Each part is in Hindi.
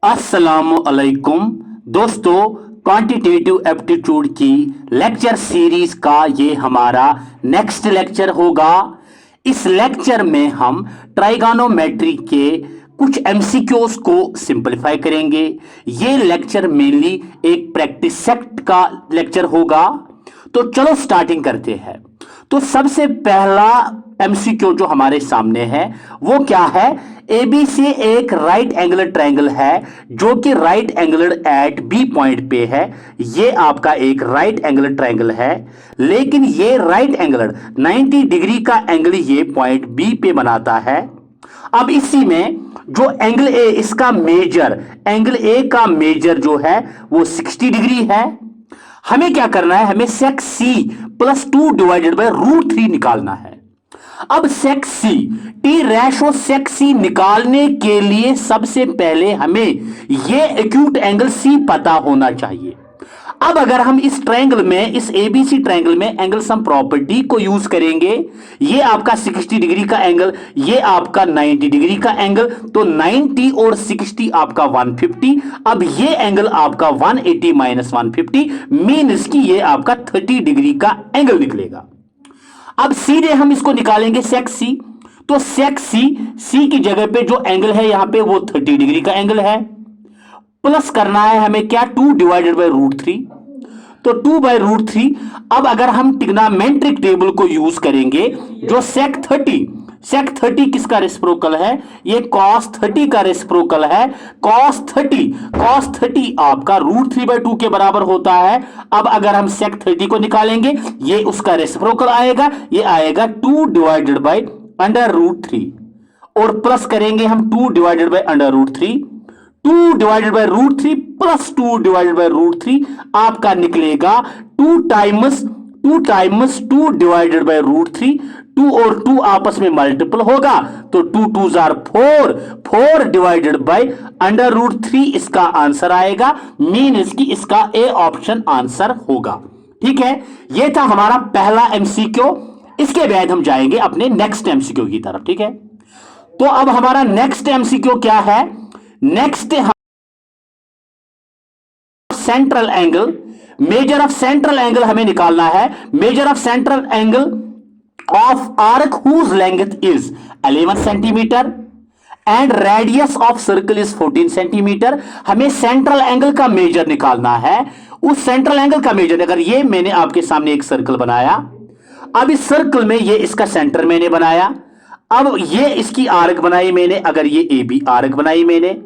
अस्सलामुअलैकुम दोस्तों, क्वांटिटेटिव एप्टीट्यूड की लेक्चर सीरीज का ये हमारा नेक्स्ट लेक्चर होगा। इस लेक्चर में हम ट्राइगोनोमेट्री के कुछ एमसीक्यूज को सिंपलीफाई करेंगे। ये लेक्चर मेनली एक प्रैक्टिस सेट का लेक्चर होगा। तो चलो स्टार्टिंग करते हैं। तो सबसे पहला एमसीक्यू जो हमारे सामने है वो क्या है? एबीसी एक राइट एंगल ट्रायंगल है जो कि right angle at B point पे है। ये आपका एक राइट एंगल ट्रायंगल है, लेकिन ये राइट एंगल 90 डिग्री का एंगल ये पॉइंट बी पे बनाता है। अब इसी में जो एंगल ए, इसका मेजर एंगल ए का मेजर जो है वो 60 डिग्री है। हमें क्या करना है? हमें sec C plus 2 divided by root 3 निकालना है। अब सेक सी टी रेशो सेक सी निकालने के लिए सबसे पहले हमें यह एक्यूट एंगल सी पता होना चाहिए। अब अगर हम इस ट्रायंगल में, इस एबीसी ट्रायंगल में एंगल सम प्रॉपर्टी को यूज करेंगे, ये आपका 60 डिग्री का एंगल, ये आपका 90 डिग्री का एंगल, तो 90 और 60 आपका 150। अब ये एंगल आपका 180 माइनस 150 मीन्स कि ये आपका 30 डिग्री का एंगल निकलेगा। अब सीधे हम इसको निकालेंगे सेक सी। तो सेक सी की जगह पे जो एंगल है यहां पे वो 30 डिग्री का एंगल है। प्लस करना है हमें क्या? 2 डिवाइडेड बाय रूट 3। तो 2 बाय रूट 3। अब अगर हम ट्रिग्नोमेट्रिक टेबल को यूज करेंगे, जो सेक 30 किसका रेसिप्रोकल है? ये cos 30 का रेसिप्रोकल है। cos 30 आपका रूट 3 बाय 2 के बराबर होता है। अब अगर हम सेक 30 को निकालेंगे, ये उसका रेसिप्रोकल आएगा, ये आएगा 2 डिवाइडेड बाय अंडर रूट 3, और प्लस करेंगे हम 2 divided by under root 3। 2 divided by root 3 plus 2 divided by root 3 आपका निकलेगा 2 टाइम्स 2 डिवाइडेड बाय रूट 3। 2 और 2 आपस में मल्टीपल होगा, तो 2 2 जार 4 डिवाइडेड बाय अंडर रूट 3 इसका आंसर आएगा। मीन्स कि इसका ए ऑप्शन आंसर होगा। ठीक है, यह था हमारा पहला एमसीक्यू। इसके बाद हम जाएंगे अपने नेक्स्ट एमसीक्यू की तरफ। ठीक है, तो अब हमारा नेक्स्ट एमसीक्यू क्या है? Next central angle, measure of central angle हमें निकालना है। Measure of central angle of arc whose length is 11 centimetre and radius of circle is 14 centimetre. हमें सेंट्रल एंगल का मेजर निकालना है। उस सेंट्रल एंगल का मेजर, अगर ये मैंने आपके सामने एक सर्कल बनाया, अब इस सर्कल में ये इसका सेंटर मैंने बनाया, अब ये इसकी आर्क बनाई मैंने, अगर ये ए बी आर्क बनाई मैंने,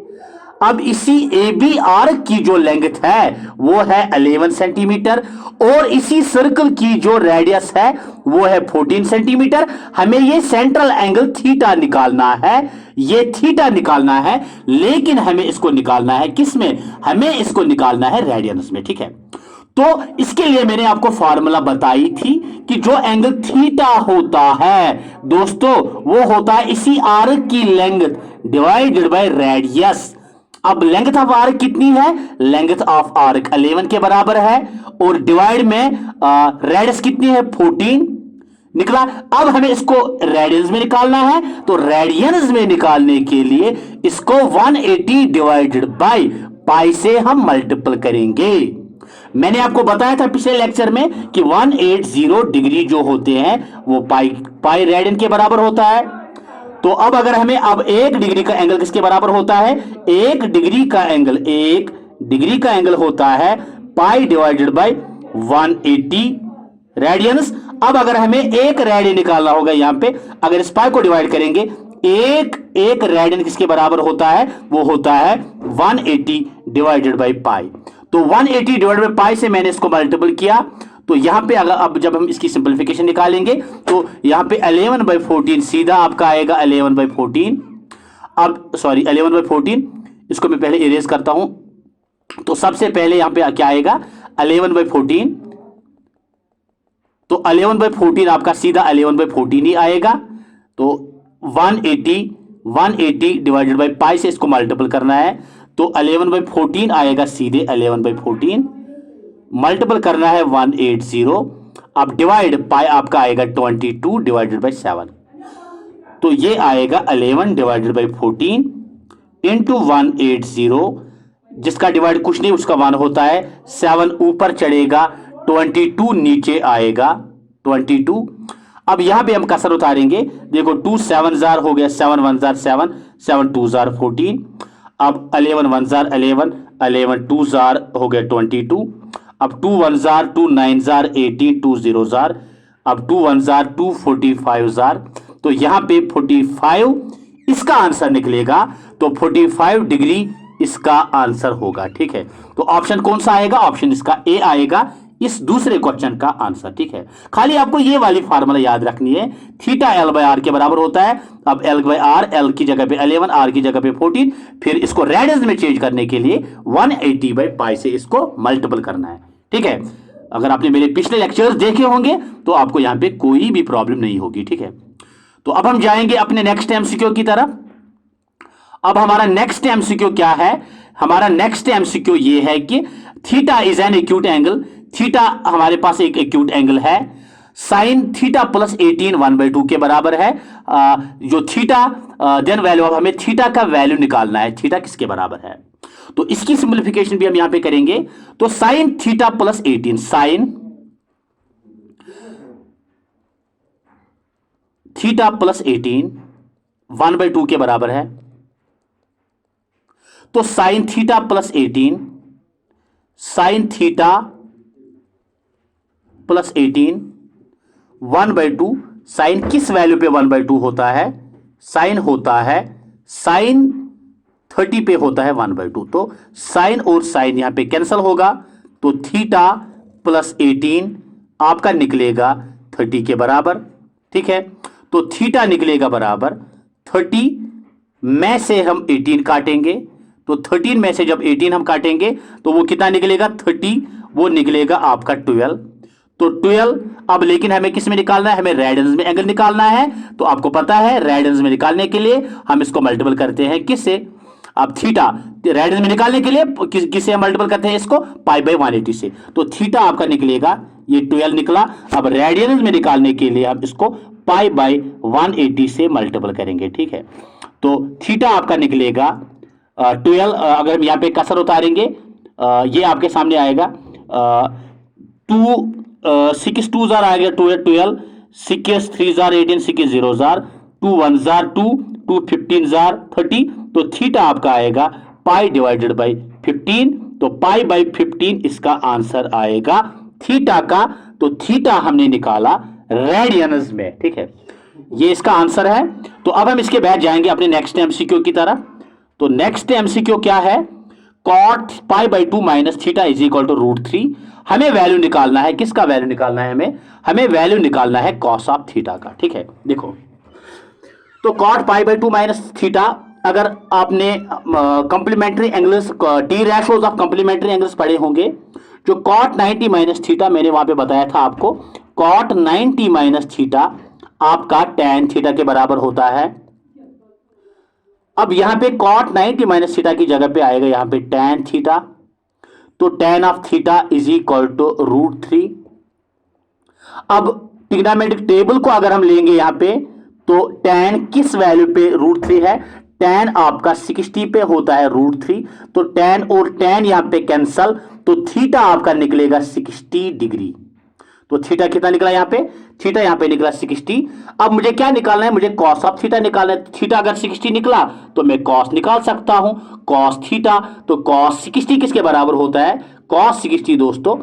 अब इसी ए बी आर्क की जो लेंथ है वो है 11 सेंटीमीटर, और इसी सर्कल की जो रेडियस है वो है 14 सेंटीमीटर। हमें ये सेंट्रल एंगल थीटा निकालना है, ये थीटा निकालना है, लेकिन हमें इसको निकालना है किस में? हमें इसको निकालना है रेडियंस में। ठीक है, तो इसके लिए मैंने आपको फॉर्मूला बताई थी कि जो एंगल थीटा होता है दोस्तों, वो होता है इसी आर्क की लेंथ डिवाइडेड बाय रेडियस। अब लेंथ ऑफ आर्क कितनी है? लेंथ ऑफ आर्क 11 के बराबर है, और डिवाइड में रेडियस कितनी है? 14 निकला। अब हमें इसको रेडियंस में निकालना है, तो रेडियंस में निकालने के लिए इसको 180 डिवाइडेड बाय पाई से हम मल्टीपल करेंगे। मैंने आपको बताया था पिछले लेक्चर में कि 180 डिग्री जो होते हैं वो पाई रेडियन के बराबर होता है। तो अब अगर हमें, अब 1 डिग्री का एंगल किसके बराबर होता है? 1 डिग्री का एंगल होता है पाई डिवाइडेड बाय 180 रेडियंस। अब अगर हमें एक रेडियन निकालना होगा, यहां पे अगर इस पाई को डिवाइड करेंगे, एक रेडियन किसके बराबर होता है? वो होता है 180 डिवाइडेड बाय पाई। तो 180 डिवाइडेड बाय पाई से मैंने इसको मल्टीपल किया, तो यहां पे अगर अब जब हम इसकी सिंपलीफिकेशन निकालेंगे, तो यहां पे 11 बाय 14 सीधा आपका आएगा 11 बाय 14। अब सॉरी 11 बाय 14, इसको मैं पहले इरेज करता हूं। तो सबसे पहले यहां पे क्या आएगा? 11 बाय 14। तो 11 बाय 14 आपका सीधा 11 बाय 14 ही आएगा। तो 180 डिवाइडेड बाय पाई से इसको मल्टीपल करना है, तो 11 बाय 14 आएगा सीधे 11 बाय 14, मल्टीपल करना है 180। अब डिवाइड पाई आपका आएगा 22 डिवाइडेड बाय 7, तो ये आएगा 11 डिवाइडेड बाय 14 इंटू 180 जिसका डिवाइड कुछ नहीं उसका 1 होता है। 7 ऊपर चढ़ेगा, 22 नीचे आएगा, 22। अब यहां पे हम कसर उतारेंगे, देखो 2 7 जार हो गया, 7 1 जार 7, 7 2 जार 14। अब 11 1 जार 11, 11 2 जार हो गया 22। अब 2 1 जार 2, 9 जार 18, 2 0 जार। अब 2 1 जार 2, 45 जार। तो यहां पे 45 इसका आंसर निकलेगा, तो 45 डिग्री इसका आंसर होगा। ठीक है, तो ऑप्शन कौन सा आएगा? ऑप्शन इसका ए आएगा, इस दूसरे क्वेश्चन का आंसर। ठीक है, खाली आपको ये वाली फार्मूला याद रखनी है, थीटा एल बाय आर के बराबर होता है। अब एल बाय आर, एल की जगह पे 11, आर की जगह पे 14, फिर इसको रेडियंस में चेंज करने के लिए 180 बाय पाई से इसको मल्टीपल करना है। ठीक है, अगर आपने मेरे पिछले लेक्चर्स देखे होंगे तो आपको यहां पे कोई भी प्रॉब्लम नहीं होगी। ठीक है, तो अब हम जाएंगे अपने नेक्स्ट एमसीक्यू की तरफ। अब हमारा नेक्स्ट एमसीक्यू क्या है? हमारा नेक्स्ट एमसीक्यू ये है कि theta is an acute angle. Theta हमारे पास एक एक्यूट एंगल है, साइन थीटा प्लस 18 1/2 के बराबर है। जो थीटा देन वैल्यू, अब हमें थीटा का वैल्यू निकालना है, थीटा किसके बराबर है, तो इसकी सिंपलीफिकेशन भी हम यहां पे करेंगे। तो sine theta plus 18, sine theta plus 18 1/2 के बराबर है। तो sine theta plus 18, sine theta plus 18 1/2, sine किस वैल्यू पे 1/2 होता है? साइन होता है साइन 30 पे होता है 1/2। तो साइन और साइन यहां पे कैंसिल होगा, तो थीटा प्लस 18 आपका निकलेगा 30 के बराबर। ठीक है, तो थीटा निकलेगा बराबर 30 में से हम 18 काटेंगे, तो 13 में से जब 18 हम काटेंगे तो वो कितना निकलेगा? 30, वो निकलेगा आपका 12। तो 12, अब लेकिन हमें किस में निकालना है? हमें रेडियंस में एंगल निकालना है। तो आपको पता है रेडियंस में निकालने के लिए हम इसको मल्टीपल करते हैं किससे? अब थीटा रेडियंस में निकालने के लिए किससे हम मल्टीपल करते हैं इसको? पाई बाय 180 से। तो थीटा आपका निकलेगा, ये 12 निकला। अब रेडियंस में निकालने के लिए हम इसको पाई बाय 180 से मल्टीपल करेंगे। ठीक है, तो थीटा आपका निकलेगा 12। अगर हम यहाँ पे कसर उतारेंगे, ये आपके सामने आएगा 2 6 2 जार आ गया 12, 6 3 जार 18, 6 0 जार, 2 1 जार 2, 2 15 जार 30। तो थीटा आपका आएगा पाई डिवाइडेड बाई 15, तो पाई बाई 15 इसका आंसर आएगा थीटा का। तो थीटा हमने निकाला रेडियंस में। ठीक है, ये इसका आंसर है। तो अब हम इसके बाद जाएंगे अपने नेक्स्ट एमसीक्यू की तरफ। तो नेक्स्ट एमसीक्यू क्या है? Cot pi by 2 minus theta is equal to √3। हमें वैल्यू निकालना है, किसका वैल्यू निकालना है? हमें वैल्यू निकालना है कॉस ऑफ थीटा का। ठीक है, देखो तो cot pi by 2 minus theta, अगर आपने complementary angles, T ratios of complementary angles पढ़े होंगे, जो कॉट 90 माइनस थीटा मैंने वहां पे बताया था आपको, कॉट 90 माइनस थीटा आपका टैन थीटा के बराबर होता है। अब यहां पे कॉट 90 माइनस थीटा की जगह पे आएगा यहां पे टैन थीटा, तो tan of theta is equal to √3। अब ट्रिग्नोमेट्रिक टेबल को अगर हम लेंगे यहां पे, तो टैन किस वैल्यू पे √3 है? टैन आपका 60 पे होता है √3। तो टैन और टैन यहां पे कैंसल, तो थीटा आपका निकलेगा 60 डिग्री। तो थीटा कितना निकला यहां पे? थीटा यहां पे निकला 60। अब मुझे क्या निकालना है? मुझे कॉस ऑफ थीटा निकालना है। थीटा अगर 60 निकला तो मैं कॉस निकाल सकता हूं, कॉस थीटा। तो कॉस 60 किसके बराबर होता है? कॉस 60 दोस्तों,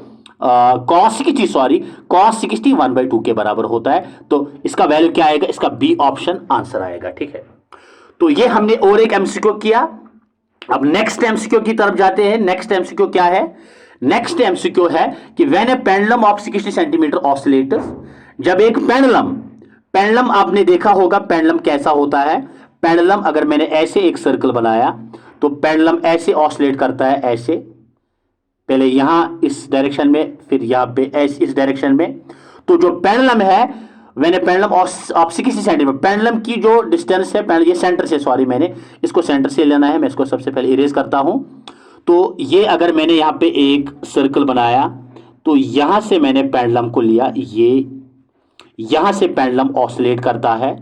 कॉस 60 1/2 के बराबर होता है। तो इसका वैल्यू क्या आएगा? इसका बी ऑप्शन आंसर आएगा। ठीक है, तो ये हमने और एक एमसीक्यू किया। अब नेक्स्ट एमसीक्यू की तरफ जाते हैं। नेक्स्ट एमसीक्यू क्या है? नेक्स्ट एमसीक्यू है कि when A pendulum of 60 centimetre oscillates, जब एक पेंडुलम आपने देखा होगा पेंडुलम कैसा होता है। पेंडुलम अगर मैंने ऐसे एक सर्कल बनाया तो पेंडुलम ऐसे ऑसिलेट करता है, ऐसे, पहले यहां इस डायरेक्शन में, फिर यहां पे ऐसे इस डायरेक्शन में। तो जो पेंडुलम है, मैंने पेंडुलम ऑफ 60 सेंटीमीटर, पेंडुलम की जो डिस्टेंस है, ये सेंटर से, सॉरी मैंने इसको सेंटर से लेना है, मैं इसको सबसे पहले इरेज करता हूं। तो ये अगर मैंने यहां पे एक सर्कल बनाया, तो यहां से मैंने पेंडुलम को लिया, ये यहां से पेंडुलम ऑसिलेट करता है।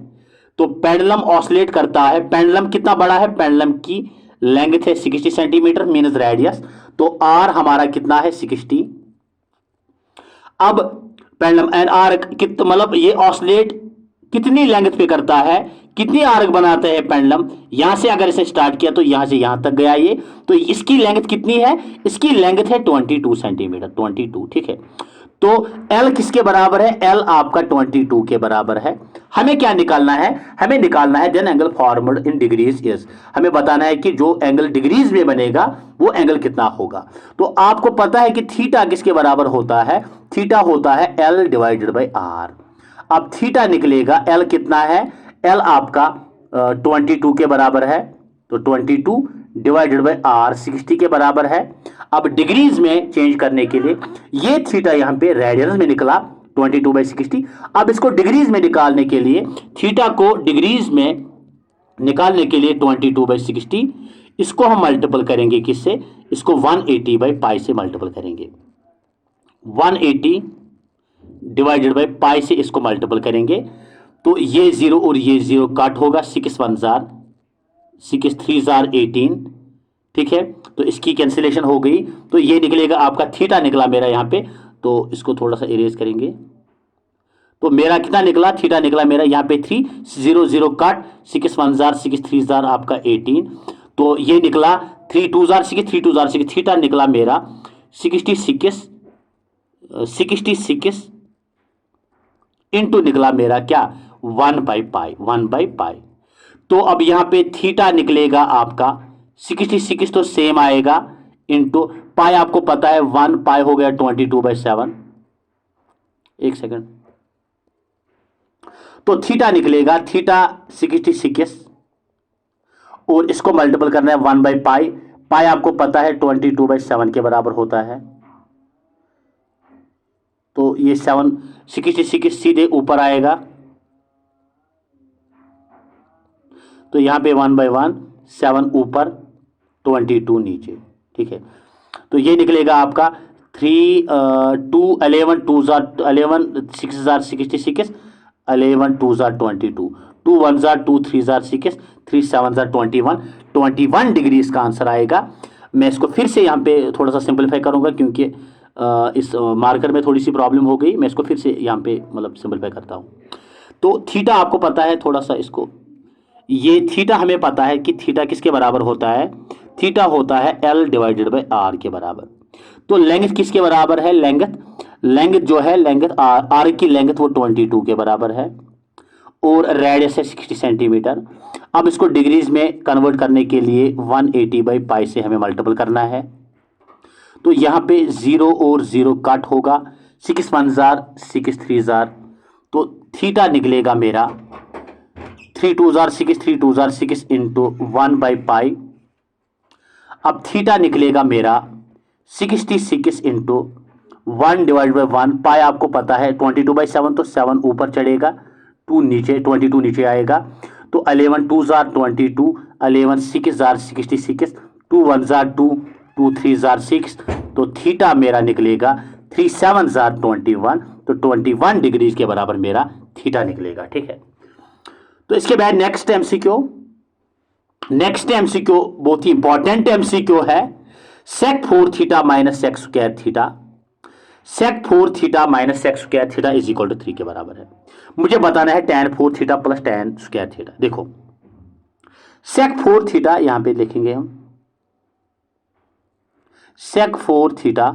तो पेंडुलम ऑसिलेट करता है, पेंडुलम कितना बड़ा है? पेंडुलम की लेंथ है 60 सेंटीमीटर मीन्स रेडियस, तो आर हमारा कितना है 60। अब पेंडुलम एंड आर्क कित मतलब ये ऑसिलेट कितनी लेंथ पे करता है, कितनी आर्क बनाता है पेंडुलम, यहां से अगर इसे स्टार्ट किया तो यहां से यहां तक गया ये, तो इसकी लेंथ कितनी है, इसकी लेंथ है 22 सेंटीमीटर 22, ठीक है। तो L किसके बराबर है, L आपका 22 के बराबर है। हमें क्या निकालना है, हमें निकालना है then angle formed in degrees is, हमें बताना है कि जो एंगल डिग्रीज में बनेगा वो एंगल कितना होगा। तो आपको पता है कि थीटा किसके बराबर होता है, थीटा होता है L डिवाइडेड बाई आर। अब थीटा निकलेगा L कितना है, L आपका 22 के बराबर है, तो 22 डिवाइडेड बाई आर 60 के बराबर है। अब डिग्रीज में चेंज करने के लिए ये थीटा यहां पे रेडियंस में निकला 22/60। अब इसको डिग्रीज में निकालने के लिए, थीटा को डिग्रीज में निकालने के लिए 22/60 इसको हम मल्टीपल करेंगे किससे, इसको 180/पाई से मल्टीपल करेंगे, 180 डिवाइडेड बाई पाई से इसको मल्टीपल करेंगे, तो ये 0 और ये 0 कट होगा, 6 1 जार 6 3 जार 18, ठीक है। तो इसकी कैंसिलेशन हो गई, तो ये निकलेगा आपका थीटा निकला मेरा यहाँ पे, तो इसको थोड़ा सा इरेज करेंगे, तो मेरा कितना निकला, थीटा निकला मेरा यहाँ पे 3 0 0 कट 6 1 जार 6 3 जार आपका 18, तो ये निकला 3 2 जार 6 3 2 जार 6, थीटा निकला मेरा 66 इंटू निकला मेरा क्या 1/पाई। तो अब यहां पे थीटा निकलेगा आपका 66 तो सेम आएगा इंटू पाई, आपको पता है 1 पाई हो गया 22/7, एक सेकंड, तो थीटा निकलेगा थीटा 66 और इसको मल्टीपल करना है 1/पाई, पाई आपको पता है 22/7 के बराबर होता है, तो ये 66 सीधे ऊपर आएगा, तो यहां पे 1/1 7 ऊपर 22 नीचे, ठीक है। तो ये निकलेगा आपका 3 2 11 2 jar 11 6 jar 66 11 2 jar 22 2 1 jar 2 3 jar 6 3 7 jar 21 degree इसका आंसर आएगा। मैं इसको फिर से यहाँ पे थोड़ा सा सिंपलीफाई करूँगा क्योंकि इस मार्कर में थोड़ी सी प्रॉब्लम हो गई, मैं इसको फिर से यहाँ पे मतलब सिंपलीफाई करता हूँ। तो थीटा आपको पता है, थोड़ा सा इसको, ये थीटा हमें पता है कि थीटा किसके बराबर होता है, थीटा होता है L डिवाइडेड बाई आर के बराबर। तो लेंथ किसके बराबर है, लेंथ जो है लेंथ आर की लेंथ वो 22 के बराबर है और रेडियस है 60 सेंटीमीटर। अब इसको डिग्रीज में कन्वर्ट करने के लिए 180/पाई से हमें मल्टीपल करना है, तो यहाँ पे 0 और 0 कट होगा, 6 1 जार 6 3 जार, तो थीटा निकलेगा मेरा 3 2 जार 6 3 2 जार 6 इंटू 1/पाई। अब थीटा निकलेगा मेरा 66 इंटू 1 डिवाइड बाई 1, पाई आपको पता है 22/7, तो 7 ऊपर चढ़ेगा 2 नीचे 22 नीचे आएगा, तो 11 2 जार 22 11 6 जार 66 2 1 जार 2 2 3 जार 6, तो थीटा मेरा निकलेगा 3 7 जार 21, तो 21 डिग्रीज के बराबर मेरा थीटा निकलेगा, ठीक है। तो इसके बाद नेक्स्ट एमसीक्यू बहुत ही इंपॉर्टेंट एमसीक्यू है, sec 4 theta minus sec square theta, sec 4 theta minus sec square theta is equal to 3 के बराबर है। मुझे बताना है tan 4 theta plus tan square theta. देखो सेक 4 थीटा यहां पे लिखेंगे हम, sec 4 theta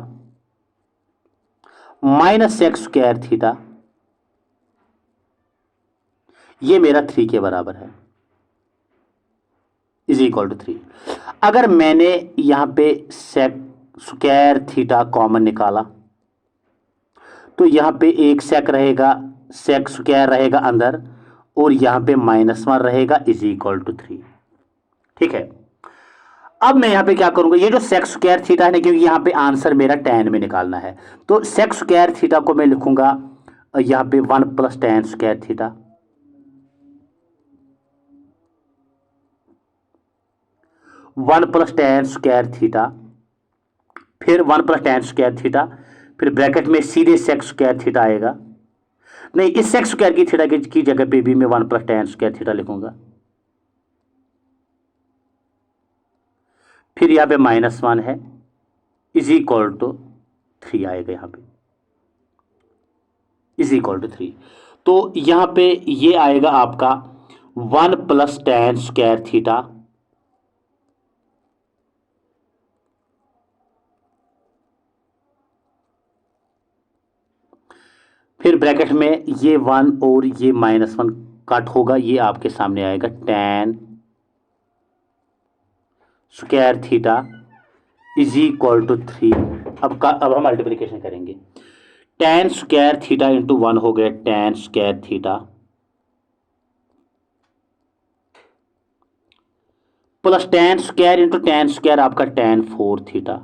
minus sec square theta, ये मेरा 3 के बराबर है, इज इक्वल टू 3। अगर मैंने यहां पे सेक स्क्वायर थीटा कॉमन निकाला तो यहां पे एक सेक रहेगा, सेक स्क्वायर रहेगा अंदर और यहां पे -1 रहेगा, इज इक्वल टू 3, ठीक है। अब मैं यहां पे क्या करूंगा, ये जो सेक स्क्वायर थीटा है ना, क्योंकि यहां पे आंसर मेरा tan में निकालना है, तो सेक स्क्वायर थीटा को मैं लिखूंगा यहां पे 1 plus tan square theta, 1 plus tan square theta, फिर 1 प्लस tan स्क्वायर थीटा, फिर ब्रैकेट में सीधे सेक स्क्वायर थीटा आएगा, नहीं इस सेक स्क्वायर की थीटा की जगह पे भी मैं 1 प्लस tan स्क्वायर थीटा लिखूंगा, फिर यहाँ पे -1 है, इज इक्वल टू 3 आएगा, यहाँ पे इज इक्वल टू 3। तो यहाँ पे ये आएगा आपका 1 + tan स्क्वायर थीटा, फिर ब्रैकेट में ये 1 और ये -1 कट होगा, ये आपके सामने आएगा tan square theta is equal to 3। अब हम मल्टीप्लिकेशन करेंगे, tan स्क्वायर थीटा इंटू 1 हो गया tan square theta plus tan square into tan square आपका tan 4 theta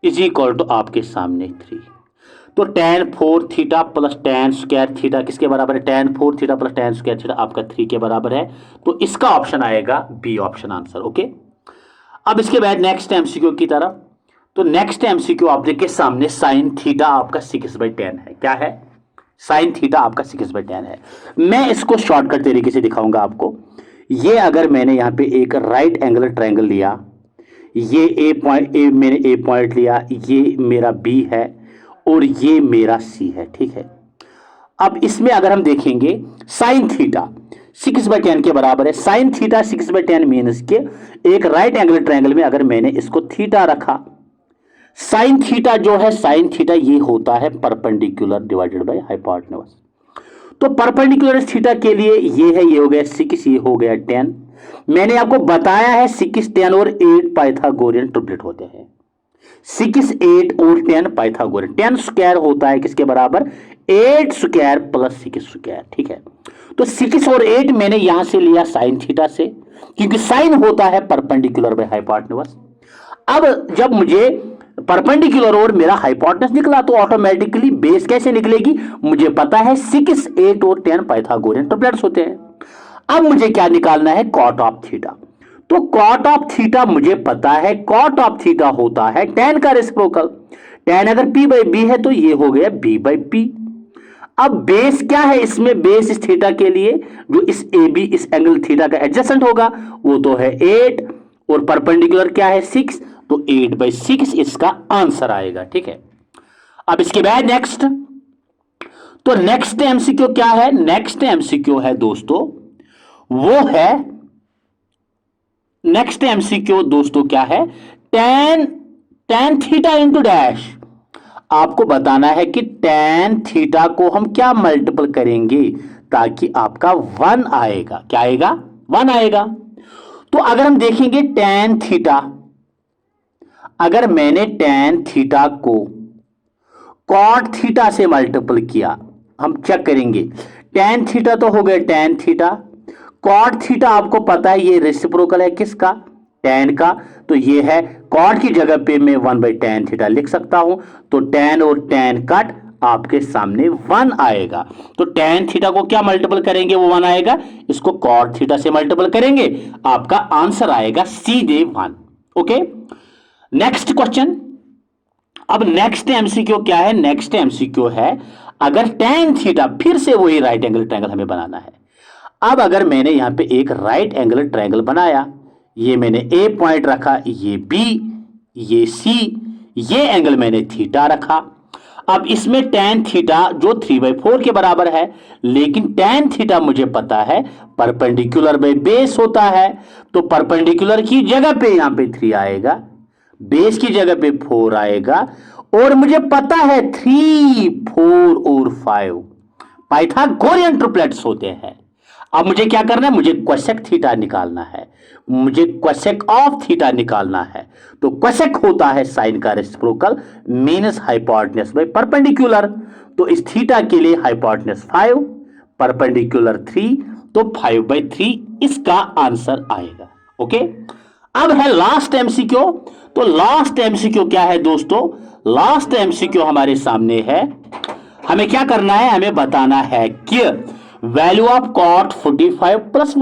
is equal to आपके सामने 3। तो tan 4 theta plus tan square theta किसके बराबर है? tan 4 theta plus tan square theta आपका 3 के बराबर है। तो इसका ऑप्शन आएगा बी ऑप्शन आंसर। ओके, अब इसके बाद नेक्स्ट एमसीक्यू की तरफ। तो नेक्स्ट एमसीक्यू आपके सामने साइन थीटा आपका 6/10 है। क्या है? साइन थीटा आपका 6/10 है। मैं इसको शॉर्टकट तरीके से दिखाऊंगा आपको। ये अगर मैंने यहाँ पे एक राइट एंगल ट्रायंगल लिया, ये ए पॉइंट, मैंने ए पॉइंट लिया, ये मेरा बी है और ये मेरा सी है, ठीक है। अब इसमें अगर हम देखेंगे साइन थीटा 6/10 के बराबर है। साइन थीटा 6/10 मीन्स के एक राइट एंगल ट्रायंगल में अगर मैंने इसको थीटा रखा, साइन थीटा जो है, साइन थीटा ये होता है परपेंडिकुलर डिवाइडेड बाय हाइपोटेन्यूज। तो परपेंडिकुलर थीटा के लिए ये है, ये हो गया 6, ये हो गया 10। मैंने आपको बताया है 6, 10 और 8 पाइथागोरियन ट्रिपलेट होते हैं। 6, 8 और 10 पाइथागोरियन। 10 स्क्वायर होता है किसके बराबर? 8 स्क्वायर प्लस 6 स्क्वायर, ठीक है। तो 6 और 8 मैंने यहां से लिया साइन थीटा से, क्योंकि साइन होता है परपेंडिकुलर बाय हाइपोटेन्यूज। अब जब मुझे परपेंडिकुलर और मेरा हाइपोटेन्यूज निकला तो ऑटोमेटिकली बेस कैसे निकलेगी? मुझे पता है 6, 8 और 10 पाइथागोरियन ट्रिपलेट्स होते हैं। अब मुझे क्या निकालना है? Cot of theta. तो कॉट ऑफ थीटा मुझे पता है, कॉट ऑफ थीटा होता है tan का रेसिप्रोकल। tan अगर p/b है तो ये हो गया b/p। अब बेस क्या है इसमें? बेस इस थीटा के लिए जो इस AB इस एंगल थीटा का एडजेसेंट होगा वो तो है 8 और परपेंडिकुलर क्या है? 6, तो 8/6 इसका आंसर आएगा, ठीक है। अब इसके बाद नेक्स्ट, तो नेक्स्ट एमसीक्यू क्या है? नेक्स्ट एमसीक्यू है दोस्तों, वो है नेक्स्ट एमसीक्यू दोस्तों क्या है? tan theta into dash. आपको बताना है कि tan थीटा को हम क्या मल्टीपल करेंगे ताकि आपका 1 आएगा। क्या आएगा? 1 आएगा। तो अगर हम देखेंगे tan थीटा, अगर मैंने tan थीटा को कॉट थीटा से मल्टीपल किया, हम चेक करेंगे। tan थीटा तो हो गया tan थीटा, कॉट थीटा आपको पता है ये रेसिप्रोकल है किसका? tan का। तो ये है कॉट की जगह पे मैं 1/tan थीटा लिख सकता हूं। तो tan और tan कट आपके सामने 1 आएगा। तो tan थीटा को क्या मल्टीपल करेंगे? वो 1 आएगा। इसको कॉट थीटा से मल्टीपल करेंगे, आपका आंसर आएगा सीधे 1। Okay, next question. अब नेक्स्ट एमसीक्यू क्या है? नेक्स्ट एमसीक्यू है अगर tan थीटा, फिर से वही राइट एंगल ट्रायंगल हमें बनाना है। अब अगर मैंने यहां पे एक राइट एंगल ट्रायंगल बनाया, ये मैंने ए पॉइंट रखा, ये बी, ये सी, ये एंगल मैंने थीटा रखा। अब इसमें tan थीटा जो 3/4 के बराबर है, लेकिन tan थीटा मुझे पता है परपेंडिकुलर बाय बेस होता है। तो परपेंडिकुलर की जगह पे यहां पे 3 आएगा, बेस की जगह पे 4 आएगा, और मुझे पता है 3, 4 और 5 पाइथागोरियन ट्रिपलेट्स होते हैं। अब मुझे क्या करना है? मुझे क्वेसेक थीटा निकालना है, मुझे क्वेसेक ऑफ थीटा निकालना है। तो क्वेसेक होता है साइन का reciprocal means hypotenuse by perpendicular. तो इस थीटा के लिए हाइपोटेन्यूज 5, परपेंडिकुलर 3, तो 5/3 इसका आंसर आएगा। ओके, अब है लास्ट एमसीक्यू। तो लास्ट एमसीक्यू क्या है दोस्तों? लास्ट एमसीक्यू हमारे सामने है। हमें क्या करना है? हमें बताना है कि value of cot 45 plus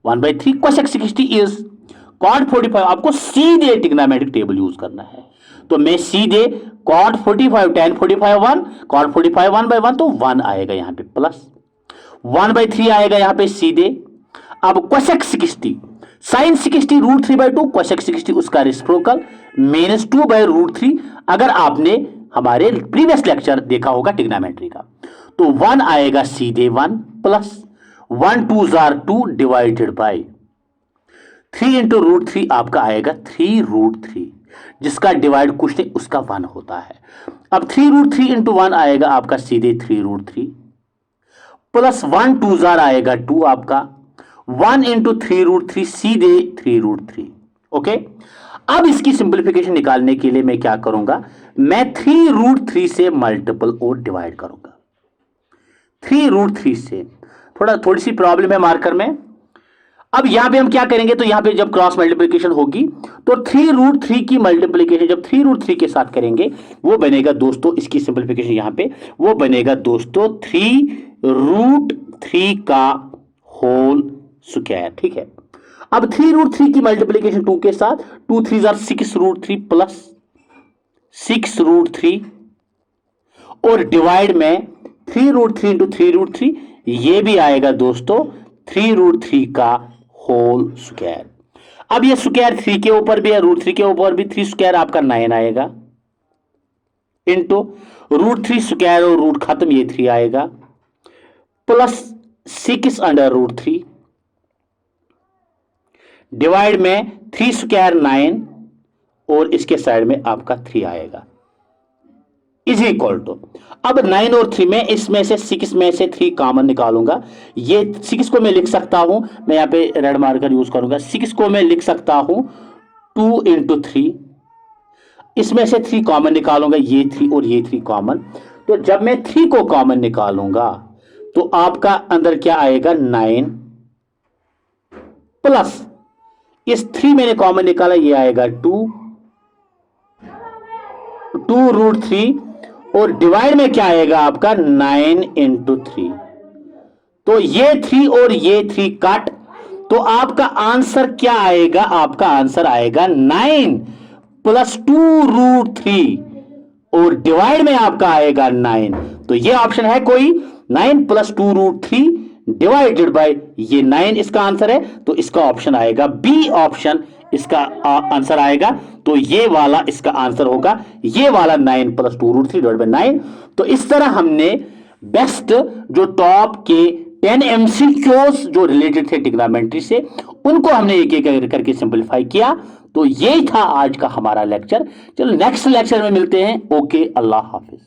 1/3 cosec 60 is cot 45। आपको सीधे ट्रिग्नोमेट्रिक टेबल यूज करना है। तो मैं सीधे cot 45 tan 45 1 cot 45 1 by 1 तो 1 आएगा यहां पे प्लस 1/3 आएगा यहां पे सीधे। अब cosec 60 sin 60 √3/2 cosec 60 उसका रेसिप्रोकल -2/√3। अगर आपने हमारे प्रीवियस लेक्चर देखा होगा ट्रिग्नोमेट्री का, तो 1 आएगा सीधे 1 plus 1 2 jar 2 divided bye 3 into √3 आपका आएगा 3√3, जिसका डिवाइड कुछ नहीं उसका 1 होता है। अब 3√3 इंटू 1 आएगा आपका सीधे 3√3 प्लस 1 2 जार आएगा 2 आपका 1 इंटू 3√3 सीधे 3√3। ओके, अब इसकी सिंप्लीफिकेशन निकालने के लिए मैं क्या करूंगा, मैं 3√3 से मल्टीपल और डिवाइड करूंगा। 3√3 से थोड़ी सी प्रॉब्लम है मार्कर में। अब यहां पे हम क्या करेंगे, तो यहां पे जब क्रॉस मल्टीप्लिकेशन होगी तो 3√3 की मल्टीप्लिकेशन जब 3√3 के साथ करेंगे वो बनेगा दोस्तों, इसकी सिंप्लीफिकेशन यहां पे वो बनेगा दोस्तों 3√3 का होल स्क्वायर। ठीक है, अब 3√3 की मल्टीप्लिकेशन 2 के साथ 2 3 जार 6√3 प्लस 6√3 और डिवाइड में 3√3 इंटू 3√3 ये भी आएगा दोस्तों 3√3 का होल स्क्वायर। अब ये स्क्वायर 3 के ऊपर भी है, √3 के ऊपर भी 3 स्क्वायर आपका 9 आएगा इंटू √3 स्क्वायर और रूट खत्म ये 3 आएगा प्लस 6/√3 डिवाइड में 3 स्क्वायर 9 और इसके साइड में आपका 3 आएगा इज इक्वल टू। अब 9 और 3 में इसमें से 6 में से 3 कॉमन निकालूंगा। ये 6 को मैं लिख सकता हूं, मैं यहां पे रेड मार्कर यूज करूंगा। 6 को मैं लिख सकता हूं 2 इंटू 3, इसमें से 3 कॉमन निकालूंगा, ये 3 और ये 3 कॉमन। तो जब मैं 3 को कॉमन निकालूंगा तो आपका अंदर क्या आएगा 9 प्लस इस 3 मैंने कॉमन निकाला, ये आएगा 2√3 और डिवाइड में क्या आएगा आपका 9 इंटू 3। तो ये 3 और ये 3 कट, तो आपका आंसर क्या आएगा, आपका आंसर आएगा 9 प्लस 2√3 और डिवाइड में आपका आएगा 9। तो ये ऑप्शन है कोई 9 प्लस 2√3 डिवाइडेड बाय ये 9 इसका आंसर है। तो इसका ऑप्शन आएगा बी ऑप्शन इसका आंसर आएगा। तो ये वाला इसका आंसर होगा, ये वाला 9 प्लस 2√3 डिवाइड बाय 9। तो इस तरह हमने बेस्ट जो टॉप के 10 MCQs जो रिलेटेड थे ट्रिग्नोमेट्री से, उनको हमने एक एक करके सिंपलीफाई किया। तो यही था आज का हमारा लेक्चर। चलो नेक्स्ट लेक्चर में मिलते हैं। ओके, अल्लाह हाफिज।